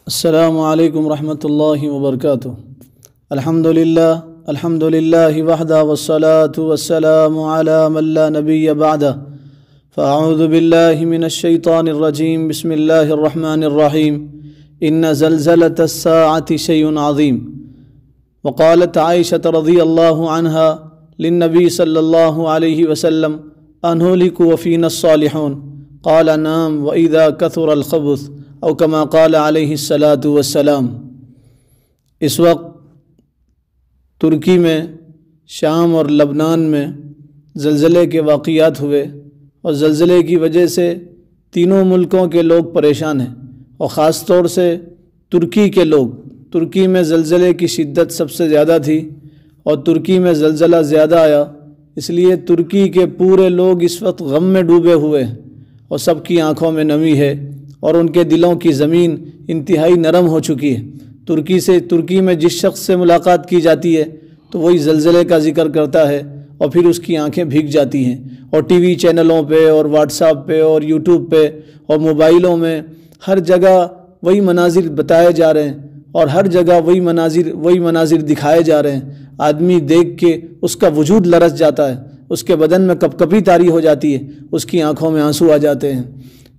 السلام علیکم ورحمۃ اللہ وبرکاتہ۔ الحمد للہ وحدہ والصلاة والسلام علی من لا نبی بعدہ، فاعوذ باللہ من الشیطان الرجیم، بسم اللہ الرحمن الرحیم، ان زلزلۃ الساعۃ شیء عظیم۔ وقالت عائشہ رضی اللہ عنہا للنبی صلی اللہ علیہ وسلم انہلک وفینا الصالحون، قال نعم واذا کثر الخبث، او کما قال علیہ الصلاۃ والسلام۔ اس وقت ترکی میں، شام اور لبنان میں زلزلے کے واقعات ہوئے، اور زلزلے کی وجہ سے تینوں ملکوں کے لوگ پریشان ہیں، اور خاص طور سے ترکی کے لوگ۔ ترکی میں زلزلے کی شدت سب سے زیادہ تھی، اور ترکی میں زلزلہ زیادہ آیا، اس لیے ترکی کے پورے لوگ اس وقت غم میں ڈوبے ہوئے ہیں، اور سب کی آنکھوں میں نمی ہے، اور ان کے دلوں کی زمین انتہائی نرم ہو چکی ہے۔ ترکی میں جس شخص سے ملاقات کی جاتی ہے تو وہی زلزلے کا ذکر کرتا ہے، اور پھر اس کی آنکھیں بھیگ جاتی ہیں، اور ٹی وی چینلوں پہ اور واٹس ایپ پہ اور یوٹیوب پہ اور موبائلوں میں ہر جگہ وہی مناظر بتائے جا رہے ہیں، اور ہر جگہ وہی مناظر دکھائے جا رہے ہیں۔ آدمی دیکھ کے اس کا وجود لرز جاتا ہے، اس کے بدن میں کپکپی طاری ہو جاتی ہے، اس کی آنکھوں میں آنسو آ جاتے ہیں۔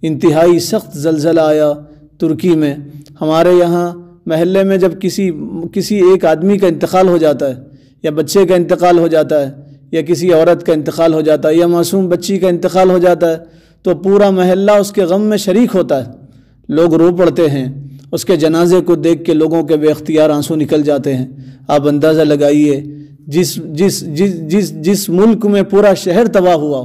انتہائی سخت زلزلہ آیا ترکی میں۔ ہمارے یہاں محلے میں جب کسی ایک آدمی کا انتقال ہو جاتا ہے، یا بچے کا انتقال ہو جاتا ہے، یا کسی عورت کا انتقال ہو جاتا ہے، یا معصوم بچی کا انتقال ہو جاتا ہے، تو پورا محلہ اس کے غم میں شریک ہوتا ہے۔ لوگ رو پڑتے ہیں، اس کے جنازے کو دیکھ کے لوگوں کے بے اختیار آنسو نکل جاتے ہیں۔ آپ اندازہ لگائیے، جس ملک میں پورا شہر تباہ ہوا،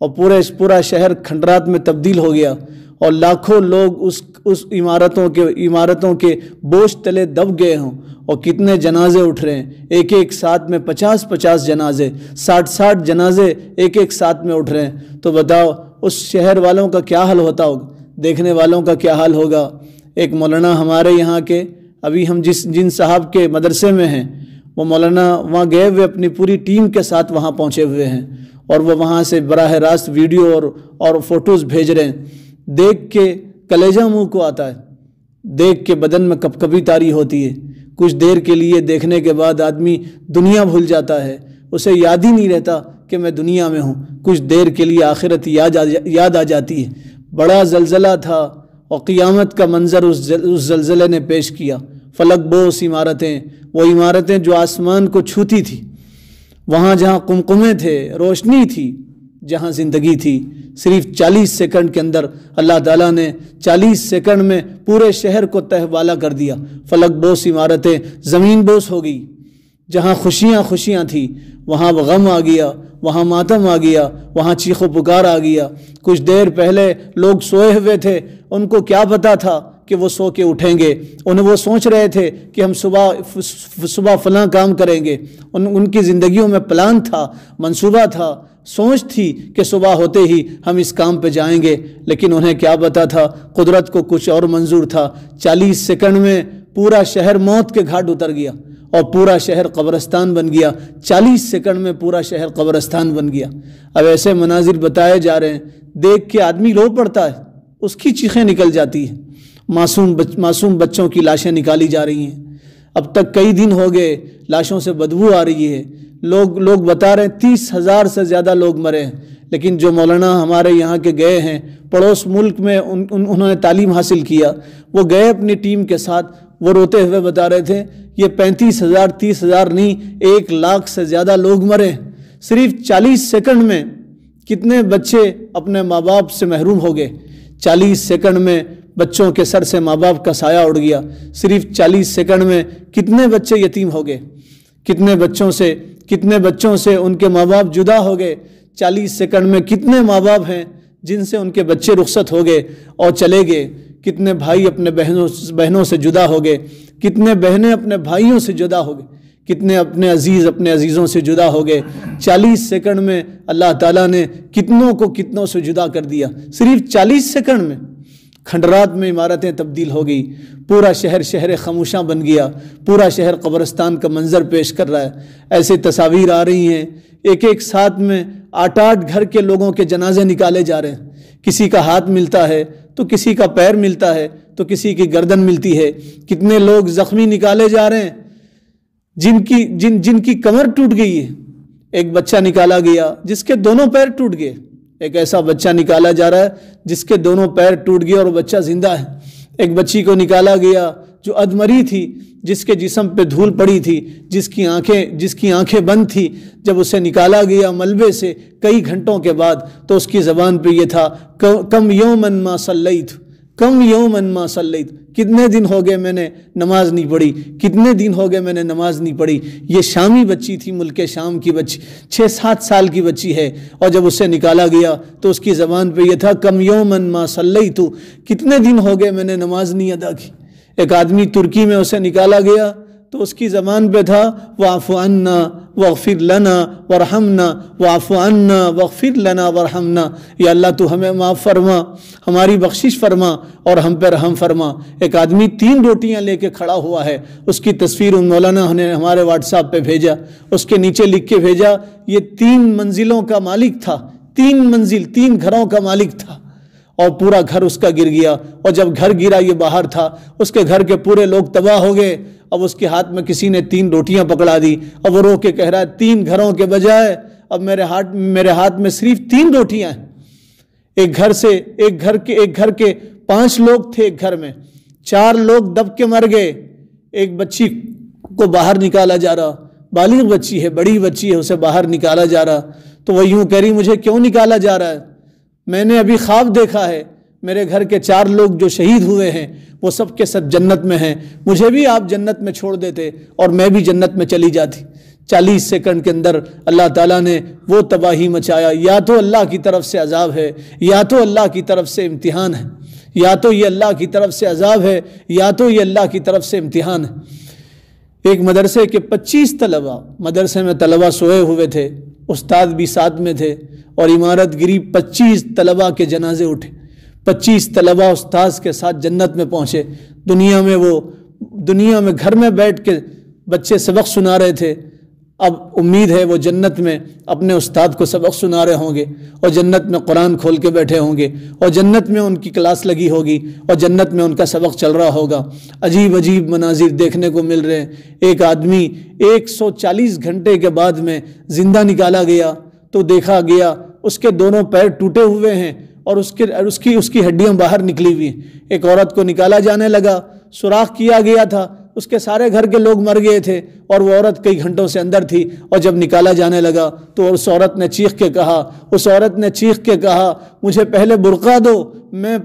اور پورا شہر کھنڈرات میں تبدیل ہو گیا، اور لاکھوں لوگ اس عمارتوں کے بوجھ تلے دب گئے ہوں، اور کتنے جنازے اٹھ رہے ہیں، ایک ساتھ میں 50 جنازے، 60 جنازے ایک ساتھ میں اٹھ رہے ہیں۔ تو بتاؤ اس شہر والوں کا کیا حال ہوتا ہوگا، دیکھنے والوں کا کیا حال ہوگا۔ ایک مولانا ہمارے یہاں کے، ابھی ہم جن صاحب کے مدرسے میں ہیں، وہ مولانا وہاں گئے ہوئے اپنی پوری ٹیم کے ساتھ وہاں پہنچے ہوئے ہیں، اور وہ وہاں سے براہ راست ویڈیو اور فوٹوز بھیج رہے ہیں۔ دیکھ کے کلیجہ منہ کو آتا ہے، دیکھ کے بدن میں کپکپی طاری ہوتی ہے۔ کچھ دیر کے لیے دیکھنے کے بعد آدمی دنیا بھول جاتا ہے، اسے یاد ہی نہیں رہتا کہ میں دنیا میں ہوں۔ کچھ دیر کے لیے آخرت یاد آ جاتی ہے۔ بڑا زلزلہ تھا، اور قیامت کا منظر اس زلزلے نے پیش کیا۔ فلک بوس عمارتیں، وہ عمارتیں جو آسمان کو چھوتی تھی، وہاں جہاں قمقمے تھے، روشنی تھی، جہاں زندگی تھی، صرف 40 سیکنڈ کے اندر اللہ تعالیٰ نے 40 سیکنڈ میں پورے شہر کو تہوالا کر دیا۔ فلک بوس عمارتیں زمین بوس ہو گئی۔ جہاں خوشیاں تھیں، وہاں غم آ گیا، وہاں ماتم آ گیا، وہاں چیخ و پکار آ گیا۔ کچھ دیر پہلے لوگ سوئے ہوئے تھے، ان کو کیا پتا تھا کہ وہ سو کے اٹھیں گے۔ وہ سوچ رہے تھے کہ ہم صبح فلاں کام کریں گے، ان کی زندگیوں میں پلان تھا، منصوبہ تھا، سوچ تھی کہ صبح ہوتے ہی ہم اس کام پہ جائیں گے، لیکن انہیں کیا پتا تھا، قدرت کو کچھ اور منظور تھا۔ 40 سیکنڈ میں پورا شہر موت کے گھاٹ اتر گیا، اور پورا شہر قبرستان بن گیا۔ 40 سیکنڈ میں پورا شہر قبرستان بن گیا۔ اب ایسے مناظر بتائے جا رہے ہیں، دیکھ کے آدمی رو پڑتا ہے، اس کی چیخیں نکل جاتی ہیں۔ معصوم بچوں کی لاشیں نکالی جا رہی ہیں۔ اب تک کئی دن ہو گئے، لاشوں سے بدبو آ رہی ہے۔ لوگ بتا رہے ہیں 30,000 سے زیادہ لوگ مرے ہیں، لیکن جو مولانا ہمارے یہاں کے گئے ہیں، پڑوس ملک میں انہوں نے تعلیم حاصل کیا، وہ گئے اپنی ٹیم کے ساتھ، وہ روتے ہوئے بتا رہے تھے یہ 35,000 30,000 نہیں، 1 لاکھ سے زیادہ لوگ مرے ہیں۔ صرف 40 سیکنڈ میں کتنے بچے اپنے ماں باپ سے محروم ہو گئے۔ 40 سیکنڈ میں بچوں کے سر سے ماں باپ کا سایہ اڑ گیا۔ صرف 40 سیکنڈ میں کتنے بچے یتیم ہو گئے، کتنے بچوں سے ان کے ماں باپ جدا ہو گئے۔ 40 سیکنڈ میں کتنے ماں باپ ہیں جن سے ان کے بچے رخصت ہو گئے اور چلے گئے۔ کتنے بھائی اپنے بہنوں سے جدا ہو گئے، کتنے بہنیں اپنے بھائیوں سے جدا ہو گئے، کتنے اپنے عزیزوں سے جدا ہو گئے۔ 40 سیکنڈ میں اللہ تعالیٰ نے کتنوں سے جدا کر دیا۔ صرف 40 سیکنڈ میں کھنڈرات میں عمارتیں تبدیل ہو گئی، پورا شہر خاموشاں بن گیا، پورا شہر قبرستان کا منظر پیش کر رہا ہے۔ ایسے تصاویر آ رہی ہیں، ایک ساتھ میں 8 گھر کے لوگوں کے جنازے نکالے جا رہے ہیں۔ کسی کا ہاتھ ملتا ہے تو کسی کا پیر ملتا ہے تو کسی کی گردن ملتی ہے، کتنے لوگ زخمی نکالے جا رہے ہیں جن کی کمر ٹوٹ گئی ہے۔ ایک بچہ نکالا گیا جس کے دونوں پیر ٹوٹ گئے، ایک ایسا بچہ نکالا جا رہا ہے جس کے دونوں پیر ٹوٹ گئے اور وہ بچہ زندہ ہے۔ ایک بچی کو نکالا گیا جو ادمری تھی، جس کے جسم پہ دھول پڑی تھی، جس کی آنکھیں بند تھی۔ جب اسے نکالا گیا ملبے سے کئی گھنٹوں کے بعد تو اس کی زبان پہ یہ تھا، کم یومن ما صلیت، کم یومن ما صلیت، کتنے دن ہو گئے میں نے نماز نہیں پڑھی، کتنے دن ہو گئے میں نے نماز نہیں پڑھی۔ یہ شامی بچی تھی، ملک شام کی بچی، 6-7 سال کی بچی ہے، اور جب اسے نکالا گیا تو اس کی زبان پہ یہ تھا، کم یومن ما صلیت، کتنے دن ہو گئے میں نے نماز نہیں ادا کی۔ ایک آدمی ترکی میں اسے نکالا گیا تو اس کی زبان پہ تھا، واعف عنا واغفر لنا وارحمنا، واعف عنا واغفر لنا وارحمنا، یا اللہ تو ہمیں معاف فرما، ہماری بخشش فرما اور ہم پہ رحم فرما۔ ایک آدمی 3 روٹیاں لے کے کھڑا ہوا ہے، اس کی تصویر مولانا نے ہمارے واٹس ایپ پہ بھیجا، اس کے نیچے لکھ کے بھیجا، یہ 3 منزلوں کا مالک تھا، 3 منزل 3 گھروں کا مالک تھا، اور پورا گھر اس کا گر گیا، اور جب گھر گرا یہ باہر تھا، اس کے گھر کے پورے لوگ تباہ ہو گئے۔ اب اس کے ہاتھ میں کسی نے 3 روٹیاں پکڑا دی، اب وہ رو کے کہہ رہا ہے 3 گھروں کے بجائے اب میرے ہاتھ میں صرف 3 روٹیاں ہیں۔ ایک گھر کے 5 لوگ تھے، ایک گھر میں 4 لوگ دب کے مر گئے، ایک بچی کو باہر نکالا جا رہا، بالغ بچی ہے، بڑی بچی ہے، اسے باہر نکالا جا رہا، تو وہ یوں کہہ رہی، مجھے کیوں نکالا جا رہا ہے؟ میں نے ابھی خواب دیکھا ہے، میرے گھر کے 4 لوگ جو شہید ہوئے ہیں وہ سب کے سب جنت میں ہیں، مجھے بھی آپ جنت میں چھوڑ دیتے اور میں بھی جنت میں چلی جاتی۔ 40 سیکنڈ کے اندر اللہ تعالیٰ نے وہ تباہی مچایا۔ یا تو اللہ کی طرف سے عذاب ہے، یا تو اللہ کی طرف سے امتحان ہے، یا تو یہ اللہ کی طرف سے عذاب ہے، یا تو یہ اللہ کی طرف سے امتحان ہے۔ ایک مدرسے کے 25 طلبہ، مدرسے میں طلبہ سوئے ہوئے تھے، استاد بھی ساتھ میں تھے، اور عمارت گری، 25 طلبہ کے جنازے اٹھے، 25 طلبہ استاذ کے ساتھ جنت میں پہنچے۔ دنیا میں گھر میں بیٹھ کے بچے سبق سنا رہے تھے، اب امید ہے وہ جنت میں اپنے استاد کو سبق سنا رہے ہوں گے، اور جنت میں قرآن کھول کے بیٹھے ہوں گے، اور جنت میں ان کی کلاس لگی ہوگی، اور جنت میں ان کا سبق چل رہا ہوگا۔ عجیب عجیب مناظر دیکھنے کو مل رہے ہیں۔ ایک آدمی 140 گھنٹے کے بعد میں زندہ نکالا گیا تو دیکھا گیا اس کے دونوں پیر ٹوٹے ہوئے ہیں اور اس کی ہڈیاں باہر نکلی ہوئی ہیں۔ ایک عورت کو نکالا جانے لگا، سوراخ کیا گیا تھا، اس کے سارے گھر کے لوگ مر گئے تھے اور وہ عورت کئی گھنٹوں سے اندر تھی، اور جب نکالا جانے لگا تو اس عورت نے چیخ کے کہا مجھے پہلے برقع دو، میں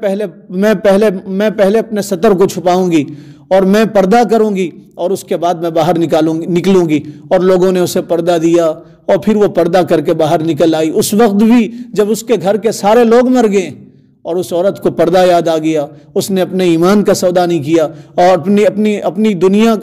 پہلے اپنے سطر کو چھپاؤں گی اور میں پردہ کروں گی اور اس کے بعد میں باہر نکلوں گی، اور لوگوں نے اسے پردہ دیا اور پھر وہ پردہ کر کے باہر نکل آئی۔ اس وقت بھی جب اس کے گھر کے سارے لوگ مر گئے اور اس عورت کو پردہ یاد آ گیا، اس نے اپنے ایمان کا سودا نہیں کیا اور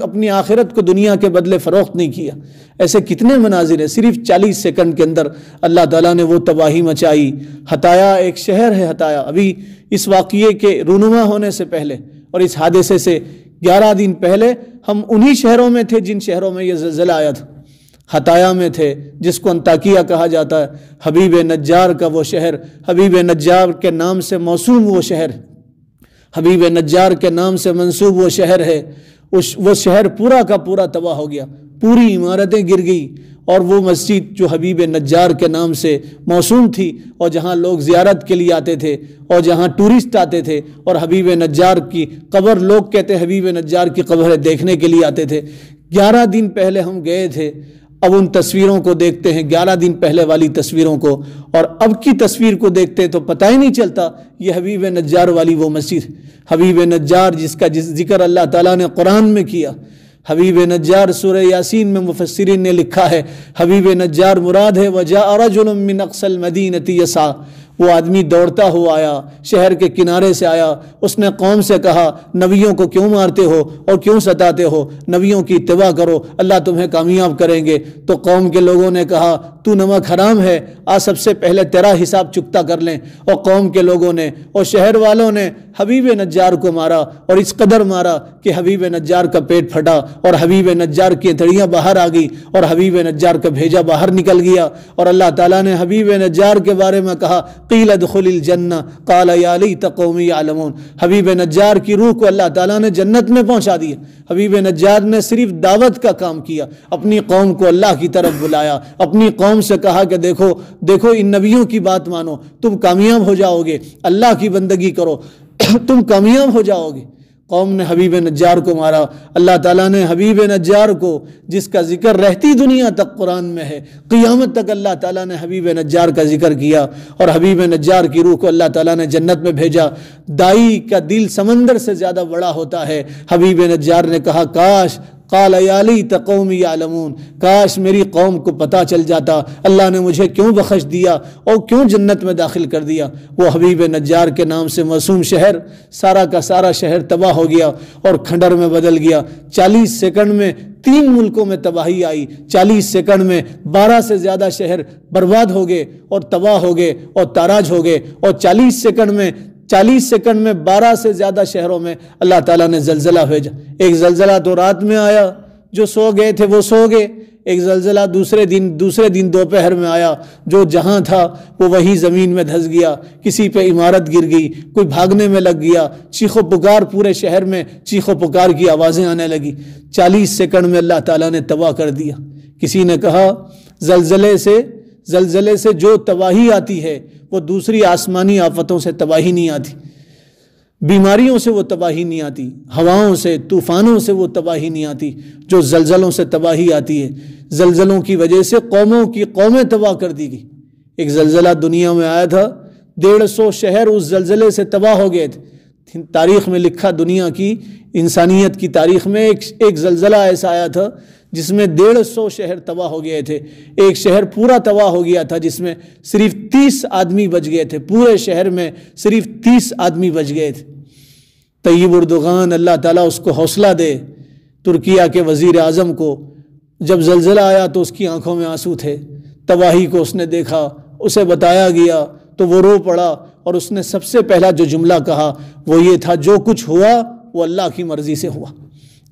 اپنی آخرت کو دنیا کے بدلے فروخت نہیں کیا۔ ایسے کتنے مناظر ہیں۔ صرف 40 سیکنڈ کے اندر اللہ تعالیٰ نے وہ تباہی مچائی۔ ہتایا ایک شہر ہے، ہتایا، ابھی اس واقعے کے رونما ہونے سے پہلے اور اس حادثے سے 11 دن پہلے ہم انہی شہروں میں تھے جن شہروں میں یہ زلزلہ آیا تھا۔ ہتایا میں تھے، جس کو انطاکیہ کہا جاتا ہے، حبیب نجار کا وہ شہر، حبیب نجار کے نام سے موسوم وہ شہر، حبیب نجار کے نام سے منسوب وہ شہر ہے۔ وہ شہر پورا کا پورا تباہ ہو گیا، پوری عمارتیں گر گئی، اور وہ مسجد جو حبیب نجار کے نام سے موسوم تھی اور جہاں لوگ زیارت کے لیے آتے تھے اور جہاں ٹورسٹ آتے تھے اور حبیب نجار کی قبر، لوگ کہتے حبیب نجار کی قبر دیکھنے کے لیے آتے تھے۔ 11 دن پہلے ہم گئے تھے، اب ان تصویروں کو دیکھتے ہیں، 11 دن پہلے والی تصویروں کو، اور اب کی تصویر کو دیکھتے ہیں تو پتہ ہی نہیں چلتا یہ حبیب نجار والی وہ مسجد، حبیب نجار جس کا ذکر اللہ تعالیٰ نے قرآن میں کیا۔ حبیب نجار سورہ یاسین میں مفسرین نے لکھا ہے، حبیب نجار مراد ہے وَجَاءَ رَجُلٌ مِّنْ أَقْصَى الْمَدِينَةِ يَسْعَىٰ، وہ آدمی دوڑتا ہوا آیا، شہر کے کنارے سے آیا، اس نے قوم سے کہا نبیوں کو کیوں مارتے ہو اور کیوں ستاتے ہو، نبیوں کی اتباع کرو، اللہ تمہیں کامیاب کریں گے۔ تو قوم کے لوگوں نے کہا تو نمک حرام ہے، سب سے پہلے تیرا حساب چکتا کر لیں، اور قوم کے لوگوں نے اور شہر والوں نے حبیب نجار کو مارا، اور اس قدر مارا کہ حبیب نجار کا پیٹ پھٹا اور حبیب نجار کی ہتھیلیاں باہر آ گئی اور حبیب نجار کا بھیجا باہر نکل گیا، اور اللہ تعالیٰ نے حبیب نجار کے بارے میں کہا قیل ادخل الجنہ قال یا لیت قومی یعلمون۔ حبیب نجار کی روح کو اللہ تعالیٰ نے جنت میں پہنچا دیا۔ حبیب نجار نے صرف دعوت کا کام کیا، اپنی قوم کو اللہ کی طرف بلایا، اپنی قوم سے کہا کہ دیکھو دیکھو ان نبیوں کی بات مانو، تم کامیاب ہو جاؤ گے، اللہ کی بندگی کرو تم کامیاب ہو جاؤ گے۔ قوم نے حبیب نجار کو مارا۔ اللہ تعالیٰ نے حبیب نجار کو، جس کا ذکر رہتی دنیا تک قرآن میں ہے، قیامت تک اللہ تعالیٰ نے حبیب نجار کا ذکر کیا، اور حبیب نجار کی روح کو اللہ تعالیٰ نے جنت میں بھیجا۔ دائی کا دل سمندر سے زیادہ بڑا ہوتا ہے۔ حبیب نجار نے کہا کاش قال یا لیت قومی یعلمون، کاش میری قوم کو پتہ چل جاتا اللہ نے مجھے کیوں بخش دیا اور کیوں جنت میں داخل کر دیا۔ وہ حبیب نجار کے نام سے معصوم شہر، سارا کا سارا شہر تباہ ہو گیا اور کھنڈر میں بدل گیا۔ 40 سیکنڈ میں 3 ملکوں میں تباہی آئی۔ 40 سیکنڈ میں 12 سے زیادہ شہر برباد ہو گئے اور تباہ ہو گئے اور تاراج ہو گئے، اور 40 سیکنڈ میں 12 سے زیادہ شہروں میں اللہ تعالیٰ نے زلزلہ بھیجا۔ ایک زلزلہ تو رات میں آیا، جو سو گئے تھے وہ سو گئے۔ ایک زلزلہ دوسرے دن دوپہر میں آیا، جو جہاں تھا وہ وہی زمین میں دھس گیا، کسی پہ عمارت گر گئی، کوئی بھاگنے میں لگ گیا، چیخ و پکار، پورے شہر میں چیخ و پکار کی آوازیں آنے لگی۔ 40 سیکنڈ میں اللہ تعالیٰ نے تباہ کر دیا۔ کسی نے کہا زلزلے سے جو تباہی آتی ہے وہ دوسری آسمانی آفتوں سے تباہی نہیں آتی، بیماریوں سے وہ تباہی نہیں آتی، ہواؤں سے، طوفانوں سے وہ تباہی نہیں آتی، جو زلزلوں سے تباہی آتی ہے۔ زلزلوں کی وجہ سے قومیں تباہ کر دی گئی۔ ایک زلزلہ دنیا میں آیا تھا، 150 شہر اس زلزلے سے تباہ ہو گئے تھے۔ تاریخ میں لکھا، دنیا کی انسانیت کی تاریخ میں ایک زلزلہ ایسا آیا تھا جس میں 150 شہر تباہ ہو گئے تھے۔ ایک شہر پورا تباہ ہو گیا تھا جس میں صرف 30 آدمی بچ گئے تھے، پورے شہر میں صرف 30 آدمی بچ گئے تھے۔ طیب اردغان اللہ تعالیٰ اس کو حوصلہ دے، ترکیہ کے وزیر اعظم کو جب زلزلہ آیا تو اس کی آنکھوں میں آنسو تھے، تباہی کو اس نے دیکھا، اسے بتایا گیا تو وہ رو پڑا، اور اس نے سب سے پہلا جو جملہ کہا وہ یہ تھا، جو کچھ ہوا وہ اللہ کی مرضی سے ہوا،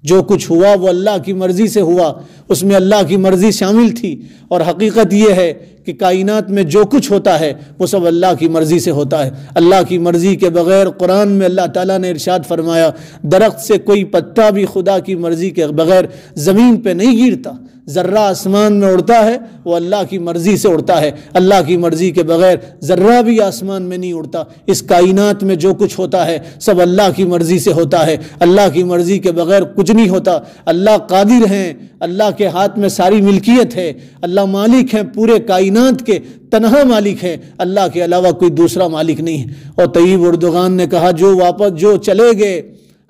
جو کچھ ہوا وہ اللہ کی مرضی سے ہوا۔ اس میں اللہ کی مرضی شامل تھی، اور حقیقت یہ ہے کہ کائنات میں جو کچھ ہوتا ہے وہ سب اللہ کی مرضی سے ہوتا ہے۔ اللہ کی مرضی کے بغیر، قرآن میں اللہ تعالیٰ نے ارشاد فرمایا، درخت سے کوئی پتا بھی خدا کی مرضی کے بغیر زمین پہ نہیں گرتا، ذرہ آسمان میں اڑتا ہے وہ اللہ کی مرضی سے اڑتا ہے، اللہ کی مرضی کے بغیر ذرہ بھی آسمان میں نہیں اڑتا۔ اس کائنات میں جو کچھ ہوتا ہے سب اللہ کی مرضی سے ہوتا ہے، اللہ کی مرضی کے بغیر کچھ نہیں ہوتا۔ اللہ قادر ہیں، اللہ کے ہاتھ میں ساری ملکیت ہے، اللہ مالک ہیں، پورے کائنات کے تنہا مالک ہیں، اللہ کے علاوہ کوئی دوسرا مالک نہیں ہے۔ اور طیب اردغان نے کہا جو چلے گئے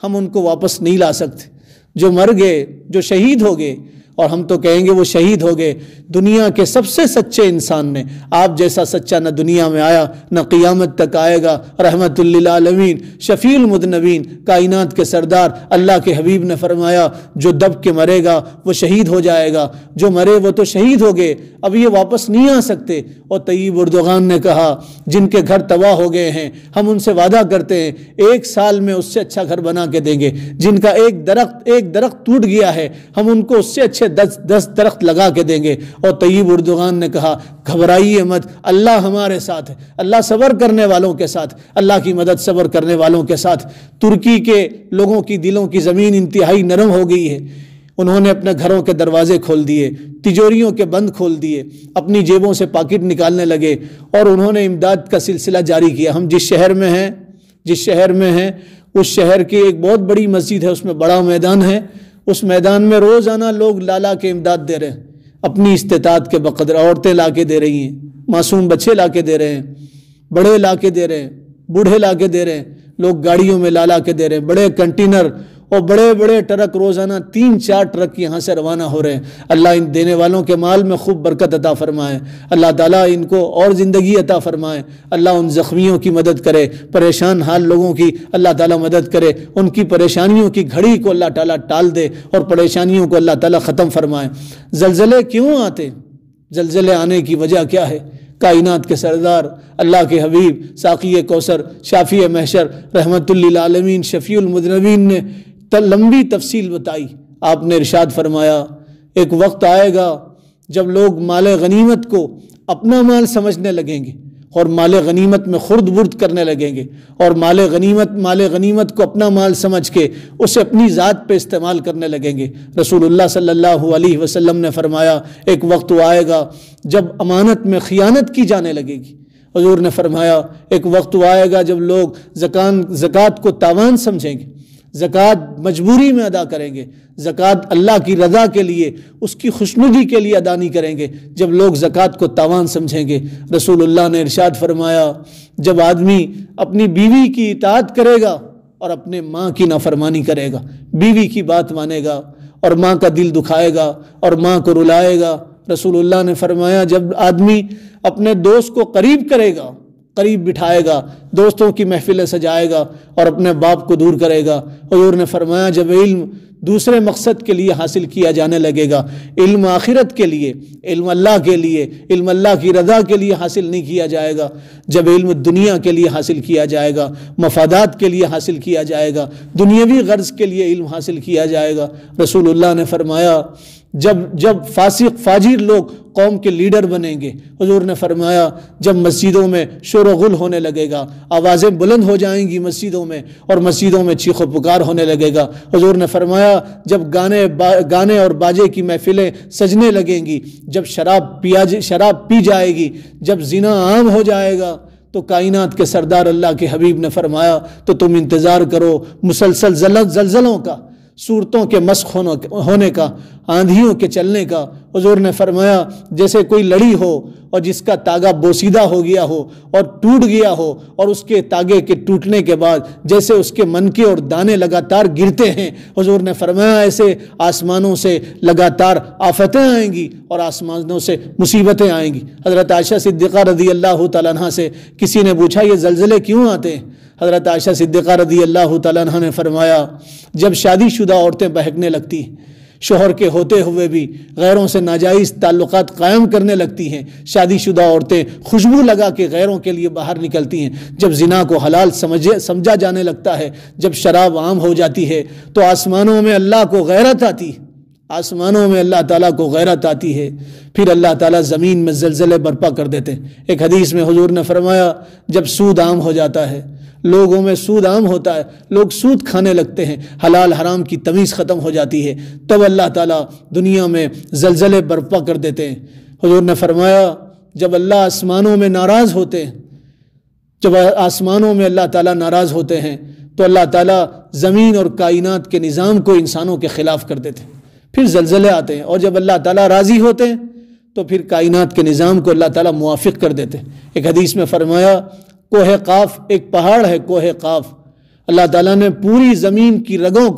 ہم ان کو واپس نہیں لا سکتے، جو مر گئے، جو شہید ہو گئے، اور ہم تو کہیں گے وہ شہید ہو گئے۔ دنیا کے سب سے سچے انسان نے، آپ جیسا سچا نہ دنیا میں آیا نہ قیامت تک آئے گا، رحمت للعالمین، شفیع المذنبین، کائنات کے سردار اللہ کے حبیب نے فرمایا، جو دب کے مرے گا وہ شہید ہو جائے گا، جو مرے وہ تو شہید ہو گئے، اب یہ واپس نہیں آ سکتے۔ اور طیب اردغان نے کہا، جن کے گھر تباہ ہو گئے ہیں ہم ان سے وعدہ کرتے ہیں 1 سال میں اس سے اچھا گھر بنا کے دیں گے، جن کا ایک درخت ٹوٹ گیا ہے ہم ان کو اس سے اچھے 10 درخت لگا کے دیں گے۔ اور طیب اردغان نے کہا، گھبرائیے مت، اللہ ہمارے ساتھ ہے، اللہ صبر کرنے والوں کے ساتھ، اللہ کی مدد صبر کرنے والوں کے ساتھ۔ ترکی کے لوگوں کی دلوں کی زمین انتہائی نرم ہو گئی ہے، انہوں نے اپنے گھروں کے دروازے کھول دیے، تجوریوں کے بند کھول دیے، اپنی جیبوں سے پاکٹ نکالنے لگے، اور انہوں نے امداد کا سلسلہ جاری کیا۔ ہم جس شہر میں ہیں اس شہر کی ایک بہت بڑی مسجد ہے، اس میں بڑا میدان ہے، اس میدان میں روزانہ لوگ لا کے امداد دے رہے ہیں، اپنی استطاعت کے بقدر، عورتیں لا کے دے رہی ہیں، معصوم بچے لا کے دے رہے ہیں، بڑے لا کے دے رہے ہیں، بوڑھے لا کے دے رہے ہیں، لوگ گاڑیوں میں لا کے دے رہے ہیں، بڑے کنٹینر اور بڑے بڑے ٹرک، روزانہ 3-4 ٹرک یہاں سے روانہ ہو رہے ہیں۔ اللہ ان دینے والوں کے مال میں خوب برکت عطا فرمائے، اللہ تعالیٰ ان کو اور زندگی عطا فرمائے، اللہ ان زخمیوں کی مدد کرے، پریشان حال لوگوں کی اللہ تعالیٰ مدد کرے، ان کی پریشانیوں کی گھڑی کو اللہ تعالیٰ ٹال دے اور پریشانیوں کو اللہ تعالیٰ ختم فرمائے۔ زلزلے کیوں آتے؟ زلزلے آنے کی وجہ کیا ہے؟ کائنات کے سردار اللہ کے حبیب ساقی کوثر، شافی محشر، رحمت للعالمین، شفیع المذنبین نے لمبی تفصیل بتائی۔ آپ نے ارشاد فرمایا، ایک وقت آئے گا جب لوگ مال غنیمت کو اپنا مال سمجھنے لگیں گے، اور مال غنیمت میں خرد برد کرنے لگیں گے اور مال غنیمت کو اپنا مال سمجھ کے اسے اپنی ذات پہ استعمال کرنے لگیں گے۔ رسول اللہ صلی اللہ علیہ وسلم نے فرمایا ایک وقت آئے گا جب امانت میں خیانت کی جانے لگے گی۔ حضور نے فرمایا ایک وقت آئے گا جب لوگ زکوٰۃ کو تاوان سمجھیں گے، زکوٰۃ مجبوری میں ادا کریں گے، زکوٰۃ اللہ کی رضا کے لیے، اس کی خوشنودی کے لیے ادا نہیں کریں گے، جب لوگ زکوٰۃ کو تاوان سمجھیں گے۔ رسول اللہ نے ارشاد فرمایا جب آدمی اپنی بیوی کی اطاعت کرے گا اور اپنے ماں کی نافرمانی کرے گا، بیوی کی بات مانے گا اور ماں کا دل دکھائے گا اور ماں کو رلائے گا، رسول اللہ نے فرمایا جب آدمی اپنے دوست کو قریب کرے گا، قریب بٹھائے گا، دوستوں کی محفلیں سجائے گا اور اپنے باپ کو دور کرے گا، حضور نے فرمایا جب علم دوسرے مقصد کے لیے حاصل کیا جانے لگے گا، علم آخرت کے لیے، علم اللہ کے لیے، علم اللہ کی رضا کے لیے حاصل نہیں کیا جائے گا، جب علم دنیا کے لیے حاصل کیا جائے گا، مفادات کے لیے حاصل کیا جائے گا، دنیاوی غرض کے لیے علم حاصل کیا جائے گا، رسول اللہ نے فرمایا جب فاسق فاجر لوگ قوم کے لیڈر بنیں گے، حضور نے فرمایا جب مسجدوں میں شور و غل ہونے لگے گا، آوازیں بلند ہو جائیں گی مسجدوں میں اور مسجدوں میں چیخ و پکار ہونے لگے گا، حضور نے فرمایا جب گانے اور باجے کی محفلیں سجنے لگیں گی، جب شراب پی جائے گی، جب زنا عام ہو جائے گا، تو کائنات کے سردار اللہ کے حبیب نے فرمایا تو تم انتظار کرو مسلسل زلزلوں کا، صورتوں کے مسخ ہونے کا، آندھیوں کے چلنے کا۔ حضور نے فرمایا جیسے کوئی لڑی ہو اور جس کا تاگا بوسیدہ ہو گیا ہو اور ٹوٹ گیا ہو، اور اس کے تاگے کے ٹوٹنے کے بعد جیسے اس کے منکے اور دانے لگاتار گرتے ہیں، حضور نے فرمایا ایسے آسمانوں سے لگاتار آفتیں آئیں گی اور آسمانوں سے مصیبتیں آئیں گی۔ حضرت عائشہ صدیقہ رضی اللہ تعالیٰ عنہ سے کسی نے پوچھا یہ زلزلے کیوں آتے ہیں؟ حضرت عائشہ صدیقہ رضی اللہ تعالیٰ عنہ نے فرمایا جب شادی شدہ عورتیں بہکنے لگتی ہیں، شوہر کے ہوتے ہوئے بھی غیروں سے ناجائز تعلقات قائم کرنے لگتی ہیں، شادی شدہ عورتیں خوشبو لگا کے غیروں کے لیے باہر نکلتی ہیں، جب زنا کو حلال سمجھا جانے لگتا ہے، جب شراب عام ہو جاتی ہے، تو آسمانوں میں اللہ کو غیرت آتی ہے، آسمانوں میں اللہ تعالیٰ کو غیرت آتی ہے، پھر اللہ تعالیٰ زمین میں زلزلے برپا کر دیتے ہیں۔ ایک حدیث میں حضور نے فرمایا جب سود عام ہو جاتا ہے، لوگوں میں سود عام ہوتا ہے، لوگ سود کھانے لگتے ہیں، حلال حرام کی تمیز ختم ہو جاتی ہے، تب اللہ تعالیٰ دنیا میں زلزلے برپا کر دیتے ہیں۔ حضور نے فرمایا جب اللہ آسمانوں میں ناراض ہوتے ہیں، جب آسمانوں میں اللہ تعالیٰ ناراض ہوتے ہیں تو اللہ تعالیٰ زمین اور کائنات کے نظام کو انسانوں کے خلاف کر دیتے ہیں، پھر زلزلے آتے ہیں، اور جب اللہ تعالیٰ راضی ہوتے ہیں تو پھر کائنات کے نظام کو اللہ تعالیٰ موافق کر دیتے ہیں۔ ایک حدیث میں فرمایا کوہ قاف ایک پہاڑ ہے، کوہ قاف، اللہ تعالیٰ نے پوری زمین کی رگوں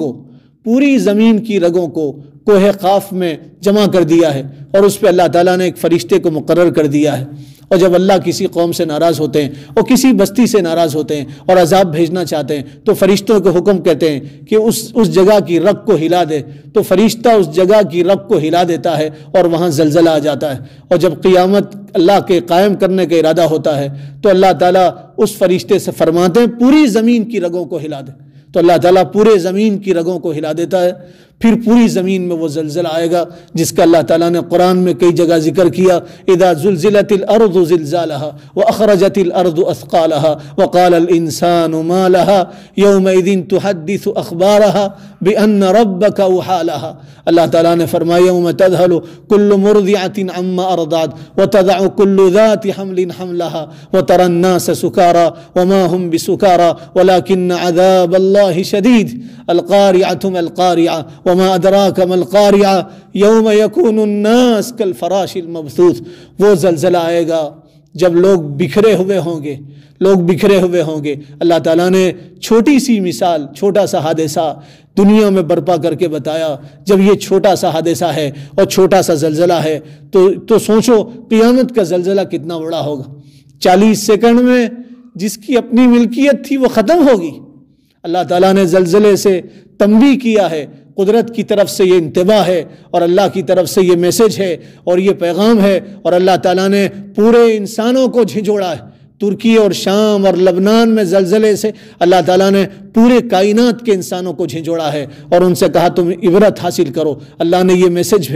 کو کوہ قاف میں جمع کر دیا ہے، اور اس پہ اللہ تعالیٰ نے ایک فرشتے کو مقرر کر دیا ہے، اور جب اللہ کسی قوم سے ناراض ہوتے ہیں اور کسی بستی سے ناراض ہوتے ہیں اور عذاب بھیجنا چاہتے ہیں تو فرشتوں کو حکم کہتے ہیں کہ اس جگہ کی رگ کو ہلا دے، تو فرشتہ اس جگہ کی رگ کو ہلا دیتا ہے اور وہاں زلزلہ آ جاتا ہے، اور جب قیامت اللہ کے قائم کرنے کا ارادہ ہوتا ہے تو اللہ تعالیٰ اس فرشتے سے فرماتے ہیں پوری زمین کی رگوں کو ہلا دے، تو اللہ تعالیٰ پورے زمین کی رگوں کو ہلا دیتا ہے، پھر پوری زمین میں وہ زلزلہ آئے گا جس کا اللہ تعالیٰ نے قرآن میں کئی جگہ ذکر کیا، اذا زلزلت الارض زلزالها واخرجت الارض اثقالها وقال الانسان ما لها يومئذ تحدث اخبارها بان ربك اوحى لها۔ اللہ تعالیٰ نے فرمایا یوم تذهل كل مرضعة عما ارضعت وتضع كل ذات حمل حملها وترى الناس سكارى وما هم بسكارى ولكن عذاب الله شديد القارعة ما القارعة وما أدراك ما القارعة يوم يكون الناس كالفراش المبثوث۔ وہ زلزلہ آئے گا جب لوگ بکھرے ہوئے ہوں گے، اللہ تعالیٰ نے چھوٹی سی مثال، چھوٹا سا حادثہ دنیا میں برپا کر کے بتایا، جب یہ چھوٹا سا حادثہ ہے اور چھوٹا سا زلزلہ ہے تو سوچو قیامت کا زلزلہ کتنا بڑا ہوگا۔ 40 سیکنڈ میں جس کی اپنی ملکیت تھی وہ ختم ہوگی۔ اللہ تعالیٰ نے زلزلے سے تنبیہ کیا ہے، قدرت کی طرف سے یہ انتباہ ہے اور اللہ کی طرف سے یہ میسج ہے اور یہ پیغام ہے، اور اللہ تعالیٰ نے پورے انسانوں کو جھنجھوڑا ہے۔ ترکی اور شام اور لبنان میں زلزلے سے اللہ تعالیٰ نے پورے کائنات کے انسانوں کو جھنجھوڑا ہے اور ان سے کہا تم عبرت حاصل کرو۔ اللہ نے یہ میسج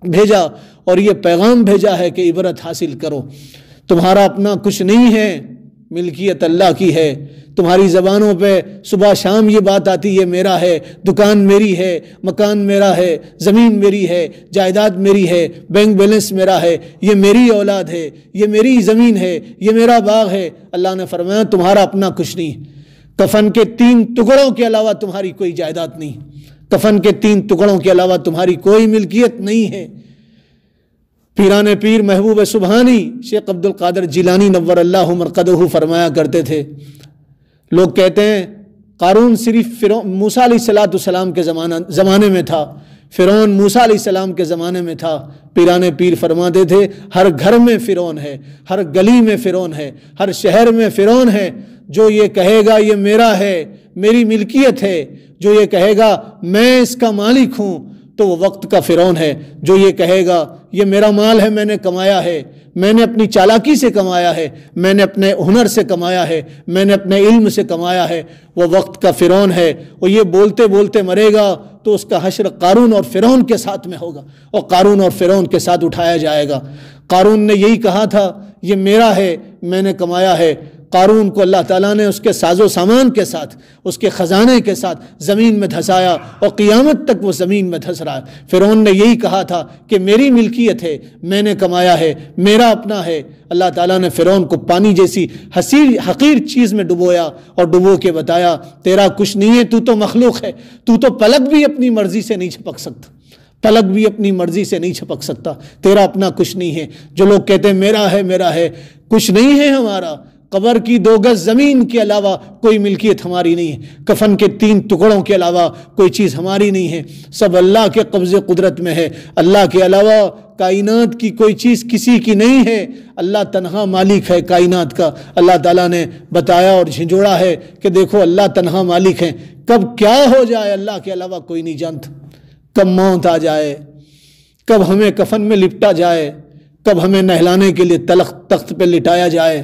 بھیجا اور یہ پیغام بھیجا ہے کہ عبرت حاصل کرو۔ تمہارا اپنا کچھ نہیں ہے، ملکیت اللہ کی ہے۔ تمہاری زبانوں پہ صبح شام یہ بات آتی ہے میرا ہے، دکان میری ہے، مکان میرا ہے، زمین میری ہے، جائیداد میری ہے، بینک بیلنس میرا ہے، یہ میری اولاد ہے، یہ میری زمین ہے، یہ میرا باغ ہے۔ اللہ نے فرمایا تمہارا اپنا کچھ نہیں، کفن کے 3 ٹکڑوں کے علاوہ تمہاری کوئی جائیداد نہیں، کفن کے 3 ٹکڑوں کے علاوہ تمہاری کوئی ملکیت نہیں ہے۔ پیران پیر محبوب سبحانی شیخ عبد القادر جیلانی نور اللہ مرقدہ فرمایا کرتے تھے، لوگ کہتے ہیں قارون صرف موسیٰ علیہ السلام کے زمانے میں تھا، فرعون موسیٰ علیہ السلام کے زمانے میں تھا۔ پیران پیر فرماتے تھے ہر گھر میں فرعون ہے، ہر گلی میں فرعون ہے، ہر شہر میں فرعون ہے۔ جو یہ کہے گا یہ میرا ہے، میری ملکیت ہے، جو یہ کہے گا میں اس کا مالک ہوں تو وہ وقت کا فرعون ہے۔ جو یہ کہے گا یہ میرا مال ہے، میں نے کمایا ہے، میں نے اپنی چالاکی سے کمایا ہے، میں نے اپنے ہنر سے کمایا ہے، میں نے اپنے علم سے کمایا ہے، وہ وقت کا فرعون ہے۔ اور یہ بولتے بولتے مرے گا تو اس کا حشر قارون اور فرعون کے ساتھ میں ہوگا، اور قارون اور فرعون کے ساتھ اٹھایا جائے گا۔ قارون نے یہی کہا تھا یہ میرا ہے، میں نے کمایا ہے۔ قارون کو اللہ تعالیٰ نے اس کے ساز و سامان کے ساتھ، اس کے خزانے کے ساتھ زمین میں دھسایا، اور قیامت تک وہ زمین میں دھس رہا ہے۔ فرعون نے یہی کہا تھا کہ میری ملکیت ہے، میں نے کمایا ہے، میرا اپنا ہے۔ اللہ تعالیٰ نے فرعون کو پانی جیسی حقیر چیز میں ڈبویا اور ڈبو کے بتایا تیرا کچھ نہیں ہے، تو تو مخلوق ہے، تو تو پلک بھی اپنی مرضی سے نہیں چھپک سکتا، پلک بھی اپنی مرضی سے نہیں چھپک سکتا، تیرا اپنا کچھ نہیں ہے۔ جو لوگ کہتے ہیں میرا ہے میرا ہے، کچھ نہیں ہے ہمارا۔ قبر کی 2 گز زمین کے علاوہ کوئی ملکیت ہماری نہیں ہے، کفن کے 3 ٹکڑوں کے علاوہ کوئی چیز ہماری نہیں ہے، سب اللہ کے قبضے قدرت میں ہے۔ اللہ کے علاوہ کائنات کی کوئی چیز کسی کی نہیں ہے، اللہ تنہا مالک ہے کائنات کا۔ اللہ تعالیٰ نے بتایا اور جھنجھوڑا ہے کہ دیکھو اللہ تنہا مالک ہے، کب کیا ہو جائے اللہ کے علاوہ کوئی نہیں جانتا، کب موت آ جائے، کب ہمیں کفن میں لپٹا جائے، کب ہمیں نہلانے کے لیے تخت پہ لٹایا جائے،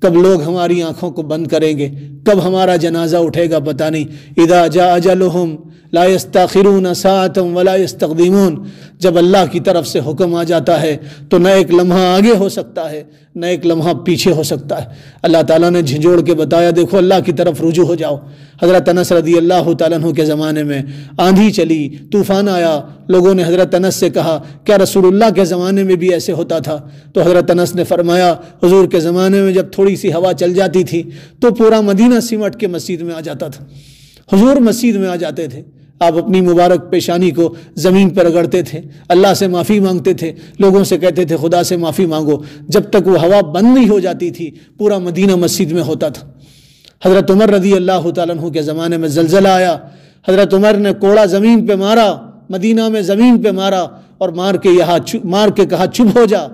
کب لوگ ہماری آنکھوں کو بند کریں گے، کب ہمارا جنازہ اٹھے گا پتہ نہیں۔ اذا جاء اجلہم لا یستاخرون ساعۃ ولا یستقدمون، جب اللہ کی طرف سے حکم آ جاتا ہے تو نہ ایک لمحہ آگے ہو سکتا ہے نہ ایک لمحہ پیچھے ہو سکتا ہے۔ اللہ تعالیٰ نے جھنجھوڑ کے بتایا دیکھو اللہ کی طرف رجوع ہو جاؤ۔ حضرت انس رضی اللہ تعالیٰ عنہ کے زمانے میں آندھی چلی، طوفان آیا، لوگوں نے حضرت انس سے کہا کیا رسول اللہ کے زمانے میں بھی ایسے ہوتا تھا؟ تو حضرت انس نے فرمایا حضور کے زمانے میں جب تھوڑی سی ہوا چل جاتی تھی تو پورا مدینہ سمٹ کے مسجد میں آ جاتا تھا، حضور مسجد میں آ جاتے تھے، آپ اپنی مبارک پیشانی کو زمین پر رگڑتے تھے، اللہ سے معافی مانگتے تھے، لوگوں سے کہتے تھے خدا سے معافی مانگو، جب تک وہ ہوا بند نہیں ہو جاتی تھی پورا مدینہ مسجد میں ہوتا تھا۔ حضرت عمر رضی اللہ تعالیٰ عنہ کے زمانے میں زلزلہ آیا، حضرت عمر نے کوڑا زمین پہ مارا، مدینہ میں زمین پہ مارا اور مار کے کہا چپ ہو جا،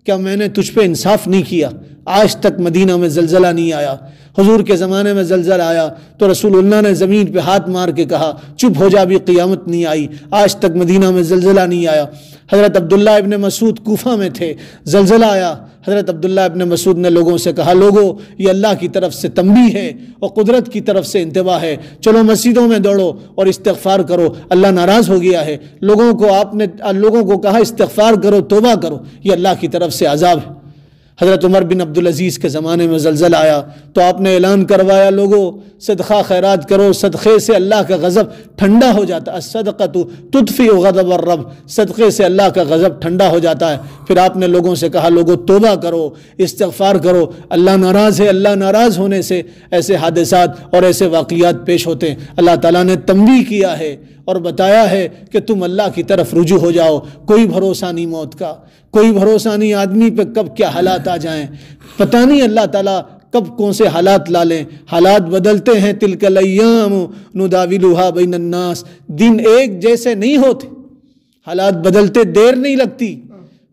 کیا میں نے تجھ پہ انصاف نہیں کیا؟ آج تک مدینہ میں زلزلہ نہیں آیا۔ حضور کے زمانے میں زلزلہ آیا تو رسول اللہ نے زمین پہ ہاتھ مار کے کہا چپ ہو جا، بھی قیامت نہیں آئی، آج تک مدینہ میں زلزلہ نہیں آیا۔ حضرت عبداللہ ابن مسعود کوفہ میں تھے، زلزلہ آیا، حضرت عبداللہ ابن مسعود نے لوگوں سے کہا لوگوں یہ اللہ کی طرف سے تنبیہ ہے اور قدرت کی طرف سے انتباہ ہے، چلو مسجدوں میں دوڑو اور استغفار کرو، اللہ ناراض ہو گیا ہے۔ لوگوں کو کہا استغفار کرو، توبہ کرو، یہ اللہ کی طرف سے عذاب ہے۔ حضرت عمر بن عبدالعزیز کے زمانے میں زلزلہ آیا تو آپ نے اعلان کروایا لوگوں صدقہ خیرات کرو، صدقے سے اللہ کا غضب ٹھنڈا ہو جاتا ہے، الصدقۃ تطفئ غضب الرب، صدقے سے اللہ کا غضب ٹھنڈا ہو جاتا ہے۔ پھر آپ نے لوگوں سے کہا لوگوں توبہ کرو، استغفار کرو، اللہ ناراض ہے، اللہ ناراض ہونے سے ایسے حادثات اور ایسے واقعات پیش ہوتے ہیں۔ اللہ تعالیٰ نے تنبیہ کیا ہے اور بتایا ہے کہ تم اللہ کی طرف رجوع ہو جاؤ، کوئی بھروسہ نہیں موت کا، کوئی بھروسہ نہیں آدمی پہ کب کیا حالات آ جائیں، پتہ نہیں اللہ تعالیٰ کب کون سے حالات لا لیں، حالات بدلتے ہیں، تلک الایام نداولها بین الناس، دن ایک جیسے نہیں ہوتے، حالات بدلتے دیر نہیں لگتی۔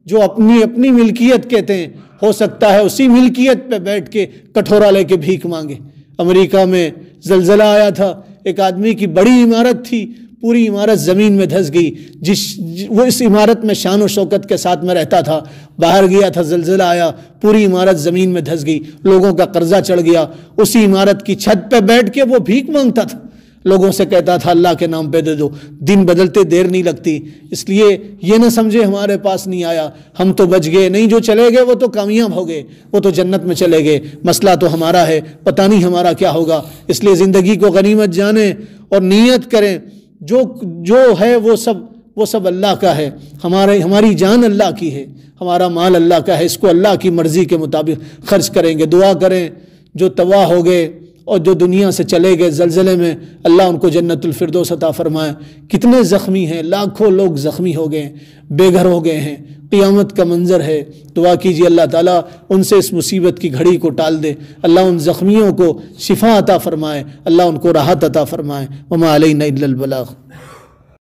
جو اپنی ملکیت کہتے ہیں ہو سکتا ہے اسی ملکیت پہ بیٹھ کے کٹورا لے کے بھیک مانگے۔ امریکہ میں زلزلہ آیا تھا، ایک آدمی کی بڑی عمارت تھی، پوری عمارت زمین میں دھس گئی، وہ اس عمارت میں شان و شوکت کے ساتھ میں رہتا تھا، باہر گیا تھا زلزلہ آیا، پوری عمارت زمین میں دھس گئی، لوگوں کا قرضہ چڑھ گیا، اسی عمارت کی چھت پہ بیٹھ کے وہ بھیک مانگتا تھا۔ لوگوں سے کہتا تھا اللہ کے نام پہ دے دو، دن بدلتے دیر نہیں لگتی، اس لیے یہ نہ سمجھے ہمارے پاس نہیں آیا ہم تو بچ گئے، نہیں، جو چلے گئے وہ تو کامیاب ہو گئے، وہ تو جنت میں چلے گئے، مسئلہ تو ہمارا ہے، پتہ نہیں ہمارا کیا ہوگا۔ اس لیے زندگی کو غنیمت جانیں اور نیت کریں، جو ہے وہ سب اللہ کا ہے، ہماری جان اللہ کی ہے، ہمارا مال اللہ کا ہے، اس کو اللہ کی مرضی کے مطابق خرچ کریں گے۔ دعا کریں جو تباہ ہو گئے اور جو دنیا سے چلے گئے زلزلے میں، اللہ ان کو جنت الفردوس عطا فرمائے۔ کتنے زخمی ہیں، لاکھوں لوگ زخمی ہو گئے، بے گھر ہو گئے ہیں، قیامت کا منظر ہے۔ دعا کیجیے اللہ تعالیٰ ان سے اس مصیبت کی گھڑی کو ٹال دے، اللہ ان زخمیوں کو شفا عطا فرمائے، اللہ ان کو راحت عطا فرمائے۔ وما علینا الا البلاغ۔